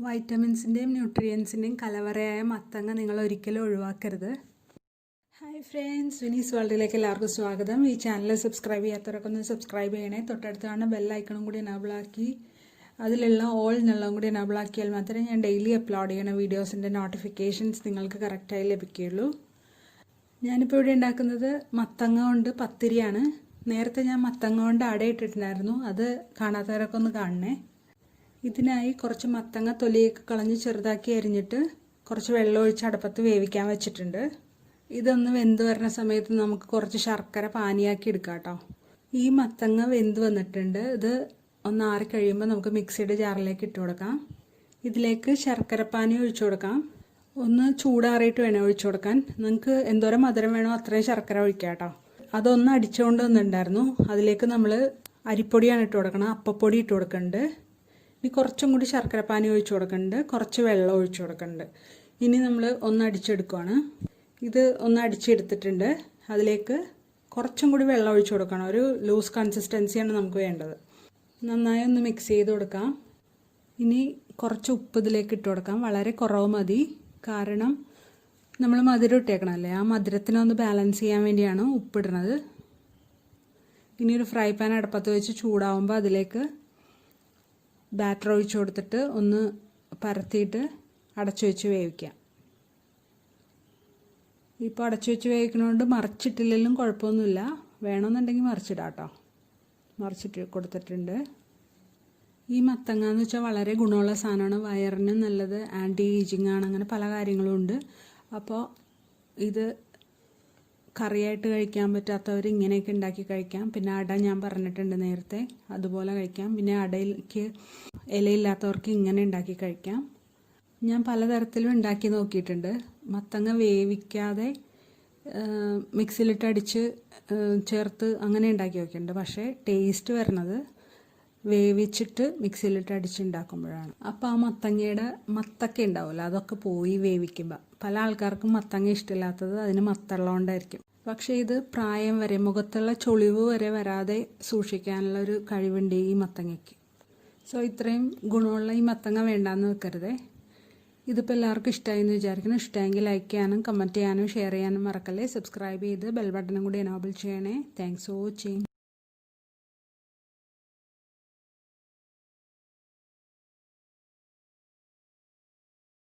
വൈറ്റമിൻസിൻ്റെയും ന്യൂട്രിയൻസിൻ്റെയും കലവറയായ മത്തങ്ങ നിങ്ങൾ ഒരിക്കലും ഒഴിവാക്കരുത്. ഹായ് ഫ്രണ്ട്സ്, വിനീസ് വേൾഡിലേക്ക് എല്ലാവർക്കും സ്വാഗതം. ഈ ചാനൽ സബ്സ്ക്രൈബ് ചെയ്യാത്തവരൊക്കെ ഒന്ന് സബ്സ്ക്രൈബ് ചെയ്യണേ. തൊട്ടടുത്ത് കാണുന്ന ബെല്ലൈക്കണും കൂടി എനാബിളാക്കി അതിലുള്ള ഓൾ എന്നുള്ളതും കൂടി എനാബിളാക്കിയാൽ മാത്രമേ ഞാൻ ഡെയിലി അപ്ലോഡ് ചെയ്യുന്ന വീഡിയോസിൻ്റെ നോട്ടിഫിക്കേഷൻസ് നിങ്ങൾക്ക് കറക്റ്റായി ലഭിക്കുകയുള്ളൂ. ഞാനിപ്പോൾ ഇവിടെ ഉണ്ടാക്കുന്നത് മത്തങ്ങ കൊണ്ട് പത്തിരിയാണ്. നേരത്തെ ഞാൻ മത്തങ്ങ കൊണ്ട് അടയിട്ടിട്ടുണ്ടായിരുന്നു, അത് കാണാത്തവരൊക്കെ ഒന്ന് കാണണേ. ഇതിനായി കുറച്ച് മത്തങ്ങ തൊലിയൊക്കെ കളഞ്ഞ് ചെറുതാക്കി അരിഞ്ഞിട്ട് കുറച്ച് വെള്ളം ഒഴിച്ച് അടുപ്പത്ത് വേവിക്കാൻ വെച്ചിട്ടുണ്ട്. ഇതൊന്ന് വെന്ത് വരുന്ന സമയത്ത് നമുക്ക് കുറച്ച് ശർക്കര പാനിയാക്കി എടുക്കാം കേട്ടോ. ഈ മത്തങ്ങ വെന്ത് വന്നിട്ടുണ്ട്. ഇത് ഒന്ന് ആറി കഴിയുമ്പോൾ നമുക്ക് മിക്സിയുടെ ജാറിലേക്ക് ഇട്ട് കൊടുക്കാം. ഇതിലേക്ക് ശർക്കര പാനി ഒഴിച്ചു കൊടുക്കാം. ഒന്ന് ചൂടാറിയിട്ട് വേണം ഒഴിച്ചു കൊടുക്കാൻ. നിങ്ങൾക്ക് എന്തോരം മധുരം വേണോ അത്രയും ശർക്കര ഒഴിക്കാം കേട്ടോ. അതൊന്ന് അടിച്ചുകൊണ്ട് വന്നിട്ടുണ്ടായിരുന്നു. അതിലേക്ക് നമ്മൾ അരിപ്പൊടിയാണ് ഇട്ട് കൊടുക്കണം, അപ്പപ്പൊടി ഇട്ട് കൊടുക്കുന്നുണ്ട്. ഇനി കുറച്ചും കൂടി ശർക്കര പാനി ഒഴിച്ചു കൊടുക്കുന്നുണ്ട്, കുറച്ച് വെള്ളം ഒഴിച്ചു കൊടുക്കുന്നുണ്ട്. ഇനി നമ്മൾ ഒന്ന് അടിച്ചെടുക്കുകയാണ്. ഇത് ഒന്ന് അടിച്ചെടുത്തിട്ടുണ്ട്. അതിലേക്ക് കുറച്ചും കൂടി വെള്ളം ഒഴിച്ചു കൊടുക്കണം. ഒരു ലൂസ് കൺസിസ്റ്റൻസിയാണ് നമുക്ക് വേണ്ടത്. നന്നായി ഒന്ന് മിക്സ് ചെയ്ത് കൊടുക്കാം. ഇനി കുറച്ച് ഉപ്പ് ഇതിലേക്ക് ഇട്ട് കൊടുക്കാം. വളരെ കുറവ് മതി, കാരണം നമ്മൾ മധുരം ഇട്ടേക്കണമല്ലേ, ആ മധുരത്തിനൊന്ന് ബാലൻസ് ചെയ്യാൻ വേണ്ടിയാണ് ഉപ്പിടുന്നത്. ഇനി ഒരു ഫ്രൈ പാൻ അടുപ്പത്ത് വെച്ച് ചൂടാവുമ്പോൾ അതിലേക്ക് ബാറ്റർ ഒഴിച്ച് കൊടുത്തിട്ട് ഒന്ന് പരത്തിയിട്ട് അടച്ചു വെച്ച് വേവിക്കാം. ഇപ്പോൾ അടച്ചു വെച്ച് വേവിക്കുന്നതുകൊണ്ട് മറിച്ചിട്ടില്ലെങ്കിലും കുഴപ്പമൊന്നുമില്ല. വേണമെന്നുണ്ടെങ്കിൽ മറിച്ചിടാം കേട്ടോ. മറിച്ചിട്ട് കൊടുത്തിട്ടുണ്ട്. ഈ മത്തങ്ങ എന്ന് വെച്ചാൽ വളരെ ഗുണമുള്ള സാധനമാണ്. വയറിന് നല്ലത്, ആൻറ്റി ഏജിങ് ആണ്, അങ്ങനെ പല കാര്യങ്ങളും ഉണ്ട്. അപ്പോൾ ഇത് കറിയായിട്ട് കഴിക്കാൻ പറ്റാത്തവർ ഇങ്ങനെയൊക്കെ ഉണ്ടാക്കി കഴിക്കാം. പിന്നെ അട ഞാൻ പറഞ്ഞിട്ടുണ്ട് നേരത്തെ, അതുപോലെ കഴിക്കാം. പിന്നെ അടയിലേക്ക് ഇലയില്ലാത്തവർക്ക് ഇങ്ങനെ ഉണ്ടാക്കി കഴിക്കാം. ഞാൻ പലതരത്തിലും ഉണ്ടാക്കി നോക്കിയിട്ടുണ്ട്. മത്തങ്ങ വേവിക്കാതെ മിക്സിയിലിട്ട് അടിച്ച് ചേർത്ത് അങ്ങനെ ഉണ്ടാക്കി നോക്കിയിട്ടുണ്ട്. പക്ഷേ ടേസ്റ്റ് വരുന്നത് വേവിച്ചിട്ട് മിക്സിയിലിട്ട് അടിച്ചുണ്ടാക്കുമ്പോഴാണ്. അപ്പോൾ ആ മത്തക്ക ഉണ്ടാവില്ല, അതൊക്കെ പോയി വേവിക്കുമ്പോൾ. പല ആൾക്കാർക്കും മത്തങ്ങ ഇഷ്ടമില്ലാത്തത് അതിന് മത്തുള്ളതുകൊണ്ടായിരിക്കും. പക്ഷേ ഇത് പ്രായം വരെ, മുഖത്തുള്ള ചുളിവ് വരെ വരാതെ സൂക്ഷിക്കാനുള്ള ഒരു കഴിവുണ്ട് ഈ മത്തങ്ങയ്ക്ക്. സോ ഇത്രയും ഗുണമുള്ള ഈ മത്തങ്ങ വേണ്ടാന്ന് വെക്കരുതേ. ഇതിപ്പോൾ എല്ലാവർക്കും ഇഷ്ടമായി എന്ന് വിചാരിക്കണം. ഇഷ്ടമെങ്കിൽ ലൈക്ക് ചെയ്യാനും കമൻറ്റ് ചെയ്യാനും ഷെയർ ചെയ്യാനും മറക്കല്ലേ. സബ്സ്ക്രൈബ് ചെയ്ത് ബെൽ ബട്ടണും കൂടി എനേബിൾ ചെയ്യണേ. Thanks for watching.